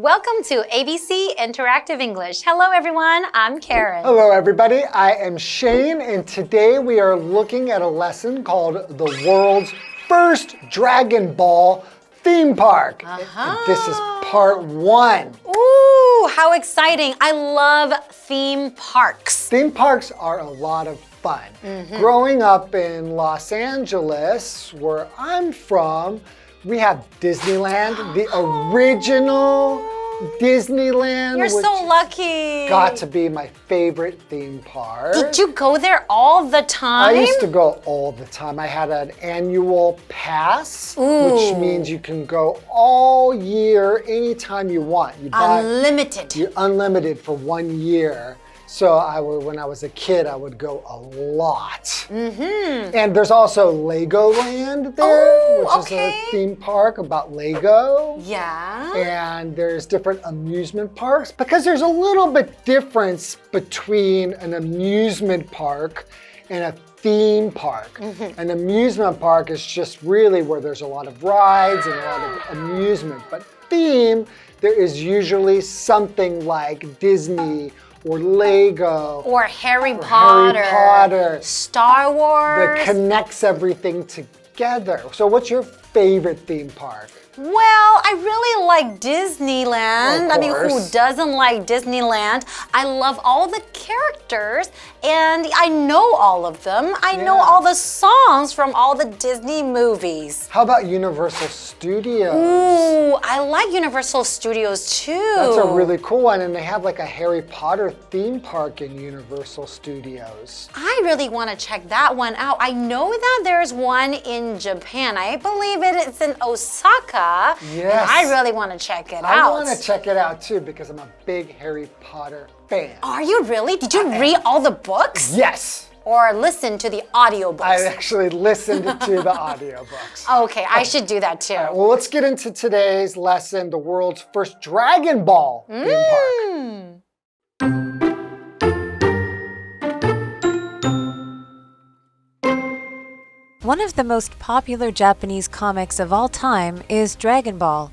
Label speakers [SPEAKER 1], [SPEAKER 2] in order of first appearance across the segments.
[SPEAKER 1] Welcome to ABC Interactive English. Hello everyone, I'm Karen.
[SPEAKER 2] Hello everybody, I am Shane, and today we are looking at a lesson called the world's first Dragon Ball theme park. And this is part 1.
[SPEAKER 1] Ooh, how exciting. I love theme parks.
[SPEAKER 2] Theme parks are a lot of fun. Growing up in Los Angeles, where I'm from, we have Disneyland, the original Disneyland.
[SPEAKER 1] You're so lucky.
[SPEAKER 2] Got to be my favorite theme park.
[SPEAKER 1] Did you go there all the time?
[SPEAKER 2] I used to go all the time. I had an annual pass, which means you can go all year, anytime you want. You buy,
[SPEAKER 1] Unlimited.
[SPEAKER 2] You're unlimited for 1 year. So when I was a kid, I would go a lot. And there's also Legoland there, which is a theme park about Lego.
[SPEAKER 1] Yeah.
[SPEAKER 2] And there's different amusement parks because there's a little bit difference between an amusement park and a theme park. An amusement park is just really where there's a lot of rides and a lot of amusement. But theme, there is usually something like Disney or Lego.
[SPEAKER 1] Or Harry Potter. Star Wars.
[SPEAKER 2] That connects everything together. So what's your favorite theme park?
[SPEAKER 1] Well, I really like Disneyland.
[SPEAKER 2] Of
[SPEAKER 1] I mean, who doesn't like Disneyland? I love all the characters and I know all of them. I know all the songs from all the Disney movies.
[SPEAKER 2] How about Universal Studios?
[SPEAKER 1] Ooh, I like Universal Studios too.
[SPEAKER 2] That's a really cool one, and they have like a Harry Potter theme park in Universal Studios.
[SPEAKER 1] I really want to check that one out. I know that there's one in Japan. I believe it's in Osaka.
[SPEAKER 2] Yes.
[SPEAKER 1] And I really want to check it out.
[SPEAKER 2] I want to check it out too because I'm a big Harry Potter fan.
[SPEAKER 1] Are you really? Did you read all the books?
[SPEAKER 2] Yes.
[SPEAKER 1] Or listen to the audiobooks?
[SPEAKER 2] I actually listened to the audiobooks.
[SPEAKER 1] Okay, I should do that too.
[SPEAKER 2] All right, well, let's get into today's lesson, the world's first Dragon Ball theme park.
[SPEAKER 3] One of the most popular Japanese comics of all time is Dragon Ball.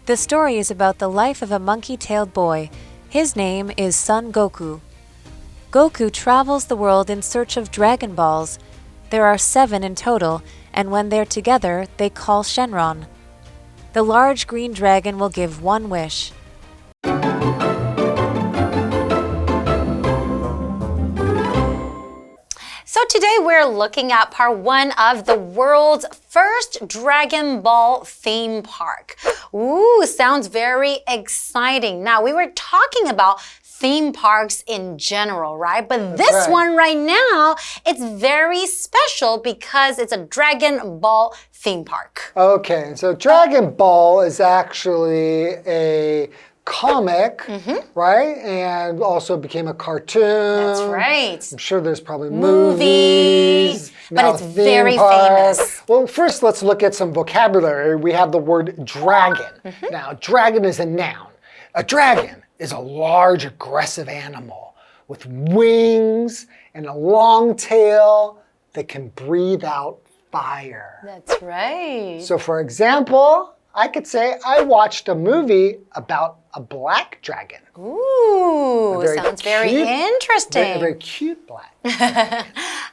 [SPEAKER 3] The story is about the life of a monkey-tailed boy. His name is Son Goku. Goku travels the world in search of Dragon Balls. There are 7 in total, and when they're together, they call Shenron. The large green dragon will give one wish.
[SPEAKER 1] So today we're looking at part 1 of the world's first Dragon Ball theme park. Ooh, sounds very exciting. Now, we were talking about theme parks in general, right? But this one right now, it's very special because it's a Dragon Ball theme park.
[SPEAKER 2] Okay, so Dragon Ball is actually a comic, right? And also became a cartoon.
[SPEAKER 1] That's right.
[SPEAKER 2] I'm sure there's probably movies.
[SPEAKER 1] But
[SPEAKER 2] now
[SPEAKER 1] it's very
[SPEAKER 2] park.
[SPEAKER 1] famous.
[SPEAKER 2] Well, first let's look at some vocabulary. We have the word dragon. Now, dragon is a noun. A dragon is a large, aggressive animal with wings and a long tail that can breathe out fire.
[SPEAKER 1] That's right.
[SPEAKER 2] So for example, I could say I watched a movie about a black dragon.
[SPEAKER 1] Ooh, sounds very interesting.
[SPEAKER 2] Very cute black.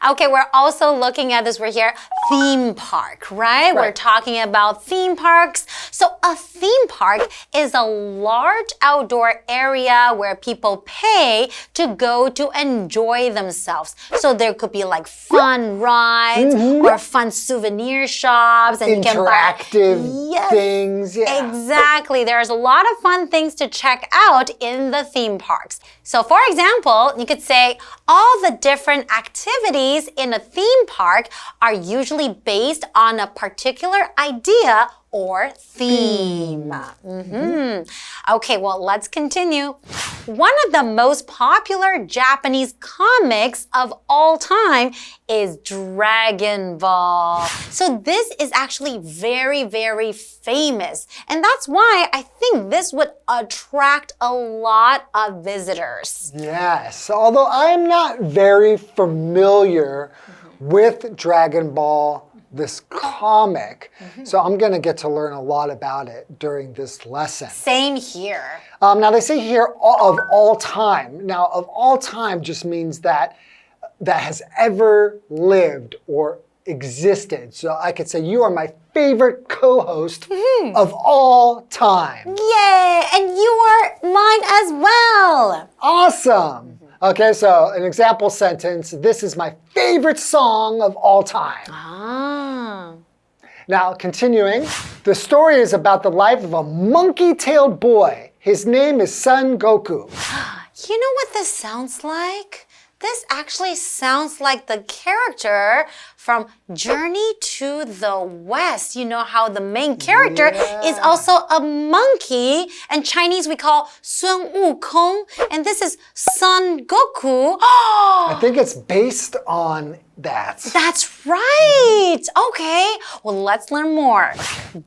[SPEAKER 1] Okay, we're also looking at this. We're here, theme park, right? We're talking about theme parks. So a theme park is a large outdoor area where people pay to go to enjoy themselves. So there could be like fun rides or fun souvenir shops. And
[SPEAKER 2] interactive
[SPEAKER 1] you can buy,
[SPEAKER 2] things. Yeah.
[SPEAKER 1] Exactly. There's a lot of fun things to check out in the theme parks. So for example, you could say all the different activities in a theme park are usually based on a particular idea or theme. Okay, well, let's continue. One of the most popular Japanese comics of all time is Dragon Ball. So this is actually very, very famous. And that's why I think this would attract a lot of visitors.
[SPEAKER 2] Yes, although I'm not very familiar with Dragon Ball this comic. So I'm going to get to learn a lot about it during this lesson.
[SPEAKER 1] Same here.
[SPEAKER 2] Now they say here of all time. Now of all time just means that has ever lived or existed. So I could say you are my favorite co-host of all time.
[SPEAKER 1] Yay! And you are mine as well.
[SPEAKER 2] Awesome. Okay, so an example sentence. This is my favorite song of all time.
[SPEAKER 1] Ah.
[SPEAKER 2] Now, continuing, the story is about the life of a monkey-tailed boy. His name is Son Goku.
[SPEAKER 1] You know what this sounds like? This actually sounds like the character from Journey to the West. You know how the main character is also a monkey. In Chinese, we call Sun Wukong. And this is Son Goku.
[SPEAKER 2] I think it's based on that.
[SPEAKER 1] That's right. Okay, well, let's learn more.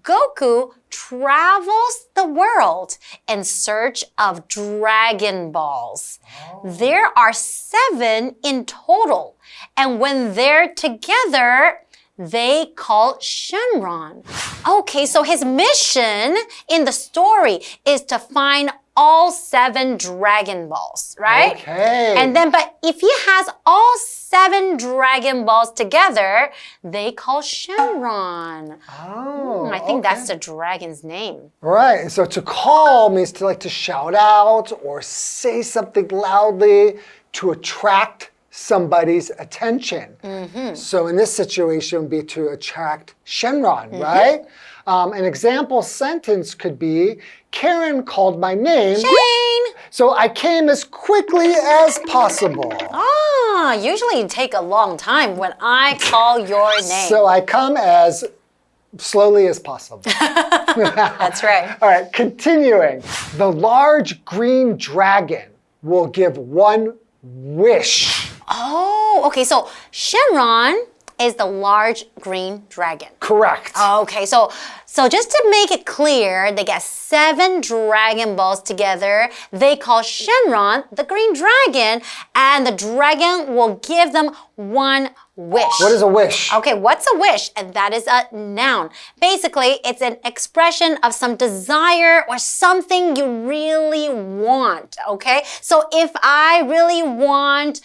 [SPEAKER 1] Goku travels the world in search of Dragon Balls. There are 7 in total. And when they're together, they call Shenron. Okay, so his mission in the story is to find all 7 Dragon Balls, right?
[SPEAKER 2] Okay.
[SPEAKER 1] And then, but if he has all 7 Dragon Balls together, they call Shenron.
[SPEAKER 2] Oh,
[SPEAKER 1] I think that's the dragon's name.
[SPEAKER 2] Right, so to call means to shout out or say something loudly to attract somebody's attention. So in this situation, it would be to attract Shenron, right? An example sentence could be, Karen called my name.
[SPEAKER 1] Shane!
[SPEAKER 2] So I came as quickly as possible.
[SPEAKER 1] Ah, usually it take a long time when I call your name.
[SPEAKER 2] So I come as slowly as possible.
[SPEAKER 1] That's right.
[SPEAKER 2] All right, continuing. The large green dragon will give one wish.
[SPEAKER 1] Oh, okay, so Shenron is the large green dragon.
[SPEAKER 2] Correct.
[SPEAKER 1] Okay, so just to make it clear, they get 7 Dragon Balls together. They call Shenron the green dragon, and the dragon will give them one wish.
[SPEAKER 2] What is a wish?
[SPEAKER 1] Okay, what's a wish? And that is a noun. Basically, it's an expression of some desire or something you really want, okay? So if I really want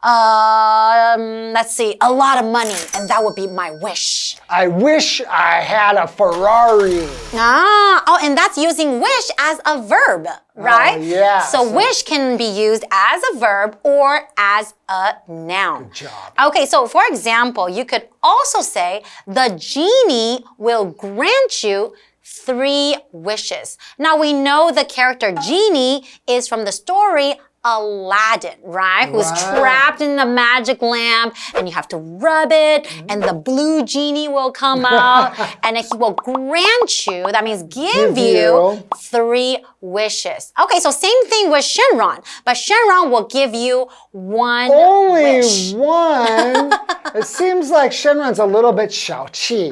[SPEAKER 1] let's see, a lot of money, and that would be my wish.
[SPEAKER 2] I wish I had a Ferrari.
[SPEAKER 1] Oh, and that's using wish as a verb, right?
[SPEAKER 2] Yeah.
[SPEAKER 1] So wish can be used as a verb or as a noun.
[SPEAKER 2] Good job.
[SPEAKER 1] Okay, so for example, you could also say, the genie will grant you 3 wishes. Now we know the character genie is from the story Aladdin, right? Who's trapped in the magic lamp, and you have to rub it, and the blue genie will come out, and he will grant you, that means give you 3 wishes. Okay, so same thing with Shenron, but Shenron will give you 1 wish.
[SPEAKER 2] Only one? It seems like Shenron's a little bit 小气.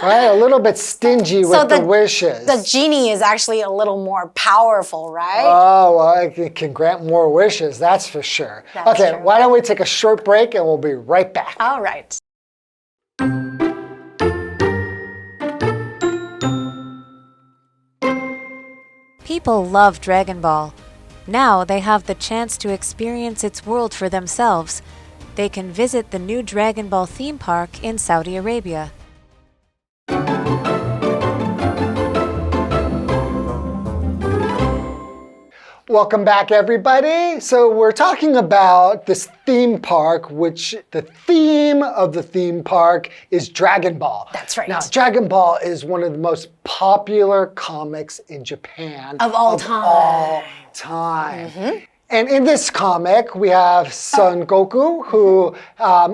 [SPEAKER 2] Right? A little bit stingy with the wishes.
[SPEAKER 1] The genie is actually a little more powerful, right?
[SPEAKER 2] Oh, well, it can grant more wishes, that's for sure.
[SPEAKER 1] That's
[SPEAKER 2] okay,
[SPEAKER 1] true.
[SPEAKER 2] why don't we take a short break and we'll be right back.
[SPEAKER 1] All right.
[SPEAKER 3] People love Dragon Ball. Now they have the chance to experience its world for themselves. They can visit the new Dragon Ball theme park in Saudi Arabia.
[SPEAKER 2] Welcome back, everybody. So we're talking about this theme park, which the theme of the theme park is Dragon Ball.
[SPEAKER 1] That's right.
[SPEAKER 2] Now, Dragon Ball is one of the most popular comics in Japan.
[SPEAKER 1] Of all
[SPEAKER 2] time. And in this comic, we have Son Goku, who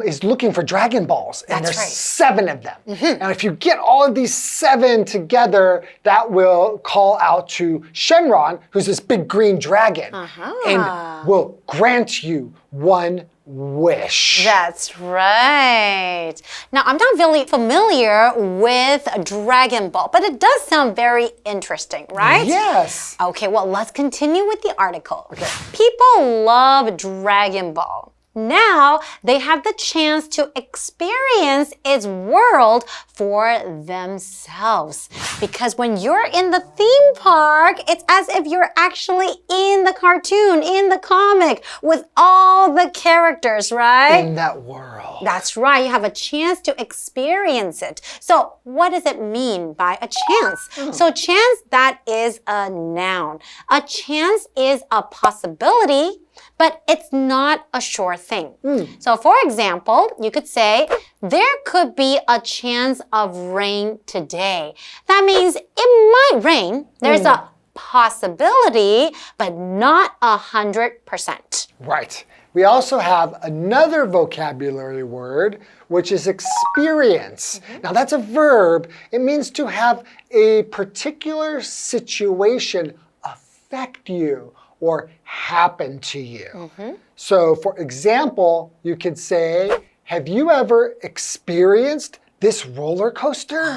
[SPEAKER 2] is looking for Dragon Balls. And
[SPEAKER 1] That's
[SPEAKER 2] there's
[SPEAKER 1] right.
[SPEAKER 2] 7 of them. And if you get all of these 7 together, that will call out to Shenron, who's this big green dragon, and will grant you 1 wish.
[SPEAKER 1] That's right. Now, I'm not really familiar with Dragon Ball, but it does sound very interesting, right?
[SPEAKER 2] Yes.
[SPEAKER 1] Okay, well, let's continue with the article. Okay. People love Dragon Ball. Now they have the chance to experience its world for themselves. Because when you're in the theme park, it's as if you're actually in the cartoon, in the comic, with all the characters, right?
[SPEAKER 2] In that world.
[SPEAKER 1] That's right. You have a chance to experience it. So what does it mean by a chance? So chance, that is a noun. A chance is a possibility, but it's not a sure thing. So for example, you could say, there could be a chance of rain today. That means it might rain. There's a possibility, but not 100%.
[SPEAKER 2] Right. We also have another vocabulary word, which is experience. Now that's a verb. It means to have a particular situation affect you or happen to you. So for example, you could say, have you ever experienced this roller coaster?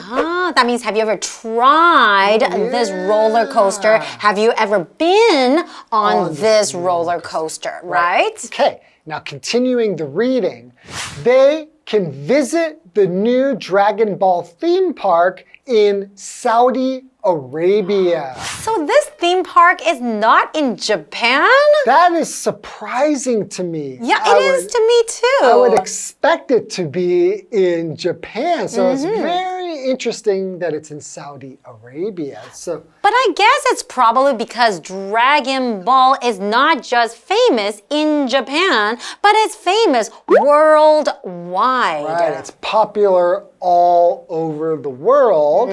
[SPEAKER 1] That means have you ever tried this roller coaster? Have you ever been on this roller coaster, right?
[SPEAKER 2] Okay, now continuing the reading. They can visit the new Dragon Ball theme park in Saudi Arabia.
[SPEAKER 1] So this theme park is not in Japan?
[SPEAKER 2] That is surprising to me.
[SPEAKER 1] Yeah, it is to me too.
[SPEAKER 2] I would expect it to be in Japan. So it's very interesting that it's in Saudi Arabia.
[SPEAKER 1] But I guess it's probably because Dragon Ball is not just famous in Japan, but it's famous worldwide.
[SPEAKER 2] Right, it's popular all over the world.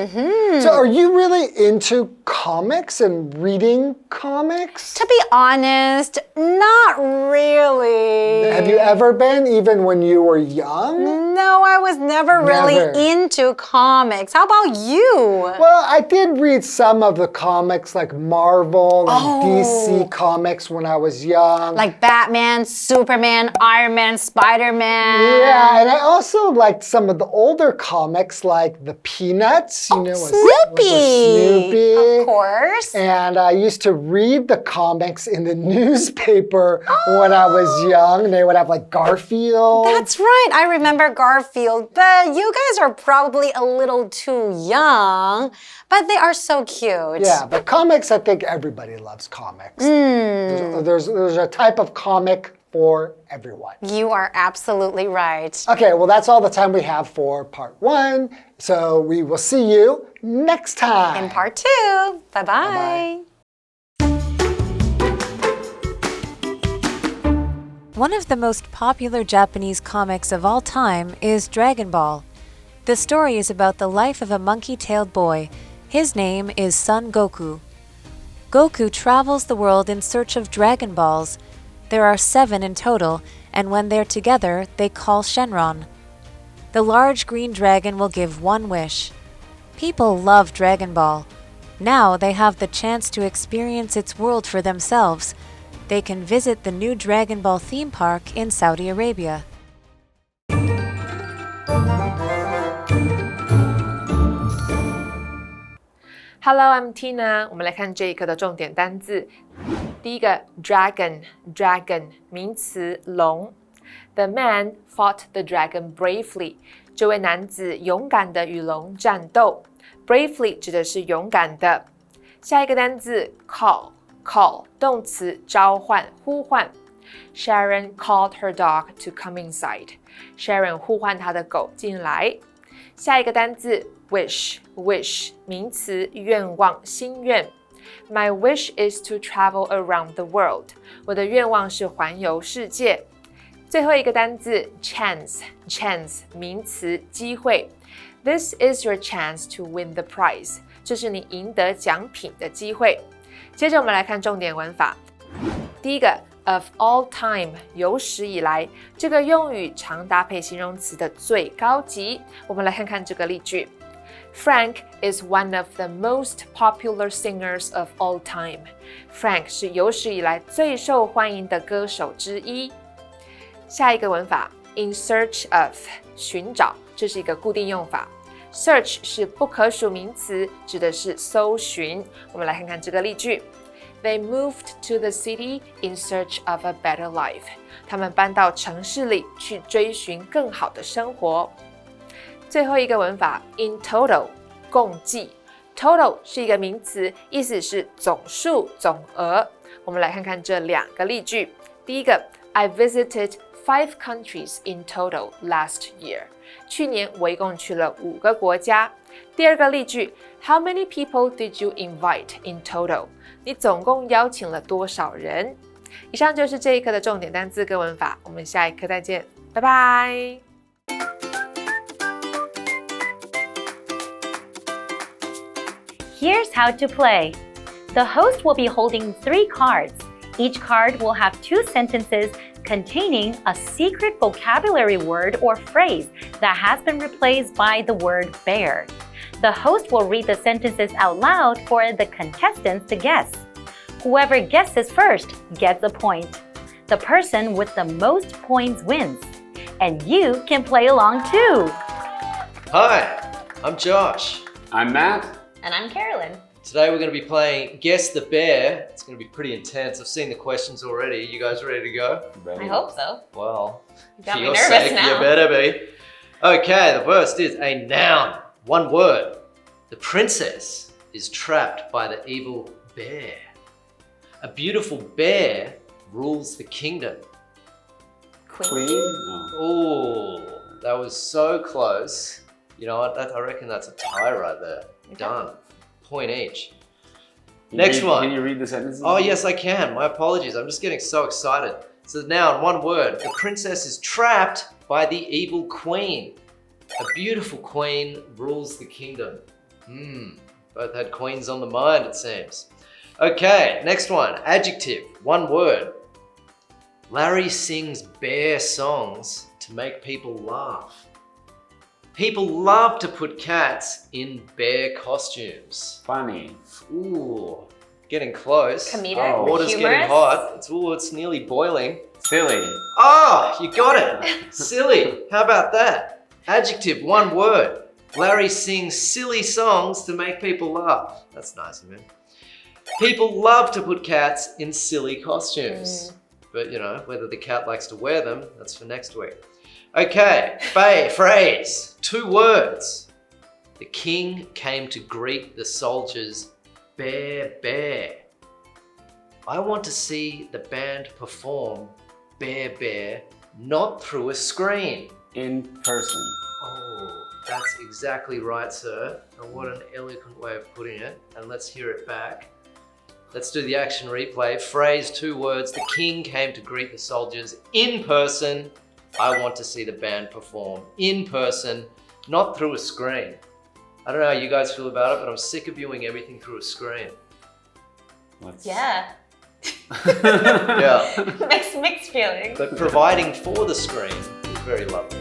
[SPEAKER 2] So are you really into comics and reading comics?
[SPEAKER 1] To be honest, not really.
[SPEAKER 2] Have you ever been, even when you were young?
[SPEAKER 1] No, I was never really into comics. How about you?
[SPEAKER 2] Well, I did read some of the comics like Marvel and DC comics when I was young.
[SPEAKER 1] Like Batman, Superman, Iron Man, Spider-Man.
[SPEAKER 2] Yeah, and I also liked some of the older comics like the Peanuts, you know,
[SPEAKER 1] Snoopy. Of course.
[SPEAKER 2] And I used to read the comics in the newspaper when I was young. They would have like Garfield.
[SPEAKER 1] That's right. I remember Garfield, but you guys are probably a little too young, but they are so cute.
[SPEAKER 2] Yeah, but comics, I think everybody loves comics. There's a type of comic for everyone.
[SPEAKER 1] You are absolutely right.
[SPEAKER 2] Okay, well, that's all the time we have for part 1. So we will see you next time.
[SPEAKER 1] In part 2. Bye-bye.
[SPEAKER 3] One of the most popular Japanese comics of all time is Dragon Ball. The story is about the life of a monkey-tailed boy. His name is Son Goku. Goku travels the world in search of Dragon Balls. There are 7 in total, and when they're together, they call Shenron. The large green dragon will give one wish. People love Dragon Ball. Now they have the chance to experience its world for themselves. They can visit the new Dragon Ball theme park in Saudi Arabia.
[SPEAKER 4] Hello, I'm Tina. 我们来看这一课的重点单字。第一个 dragon 名词龙。The man fought the dragon bravely. 这位男子勇敢地与龙战斗。Bravely 指的是勇敢的。下一个单字 call 动词召唤呼唤。Sharon called her dog to come inside. Sharon 呼唤她的狗进来。下一个单字 wish 名词愿望心愿。My wish is to travel around the world. 我的愿望是环游世界。最后一个单字 chance 名词机会。This is your chance to win the prize. 这是你赢得奖品的机会。接着我们来看重点文法。第一个 of all time 有史以来，这个用语常搭配形容词的最高级。我们来看看这个例句。Frank is one of the most popular singers of all time. Frank 是有史以来最受欢迎的歌手之一。下一个文法 in search of 寻找，这是一个固定用法。Search 是不可数名词，指的是搜寻。我们来看看这个例句。They moved to the city in search of a better life. 他们搬到城市里去追寻更好的生活。最后一个文法 in total 共计 total 是一个名词，意思是总数、总额。我们来看看这2个例句。第一个 I visited 5 countries in total last year. 去年我一共去了5个国家。第二个例句 How many people did you invite in total? 你总共邀请了多少人？以上就是这一课的重点单字跟文法，我们下一课再见，拜拜。
[SPEAKER 1] Here's how to play. The host will be holding 3 cards. Each card will have 2 sentences containing a secret vocabulary word or phrase that has been replaced by the word bear. The host will read the sentences out loud for the contestants to guess. Whoever guesses first gets a point. The person with the most points wins. And you can play along too.
[SPEAKER 5] Hi, I'm Josh.
[SPEAKER 6] I'm Matt.
[SPEAKER 1] And I'm Carolyn.
[SPEAKER 5] Today we're going to be playing Guess the Bear. It's going to be pretty intense. I've seen the questions already. You guys ready to go?
[SPEAKER 6] Ready.
[SPEAKER 1] I hope so.
[SPEAKER 5] Well,
[SPEAKER 1] You got
[SPEAKER 5] for
[SPEAKER 1] me
[SPEAKER 5] your
[SPEAKER 1] nervous
[SPEAKER 5] sake,
[SPEAKER 1] now.
[SPEAKER 5] you better be. Okay, the first is a noun. One word. The princess is trapped by the evil bear. A beautiful bear rules the kingdom.
[SPEAKER 6] Queen? No.
[SPEAKER 5] Oh, that was so close. You know what? I reckon that's a tie right there. Done. Point each. Next one.
[SPEAKER 6] Can you read the sentences?
[SPEAKER 5] Oh, yes, I can. My apologies. I'm just getting so excited. So now, in one word, the princess is trapped by the evil queen. A beautiful queen rules the kingdom. Both had queens on the mind, it seems. Okay, next one. Adjective. One word. Larry sings bear songs to make people laugh. People love to put cats in bear costumes.
[SPEAKER 6] Funny.
[SPEAKER 5] Ooh, getting close.
[SPEAKER 1] Comedic,
[SPEAKER 6] Oh.
[SPEAKER 5] Water's
[SPEAKER 1] humorous.
[SPEAKER 5] getting hot. It's nearly boiling.
[SPEAKER 6] Silly.
[SPEAKER 5] Oh, you got it. Silly. How about that? Adjective, one word. Larry sings silly songs to make people laugh. That's nice of him. People love to put cats in silly costumes. But, you know, whether the cat likes to wear them, that's for next week. Okay, phrase. 2 words. The king came to greet the soldiers bear, bear. I want to see the band perform bear, bear, not through a screen.
[SPEAKER 6] In person.
[SPEAKER 5] Oh, that's exactly right, sir. And what an eloquent way of putting it. And let's hear it back. Let's do the action replay. Phrase, 2 words. The king came to greet the soldiers in person. I want to see the band perform in person, not through a screen. I don't know how you guys feel about it, but I'm sick of viewing everything through a screen.
[SPEAKER 1] Yeah.
[SPEAKER 5] Yeah.
[SPEAKER 1] Mixed feelings.
[SPEAKER 5] But providing for the screen is very lovely.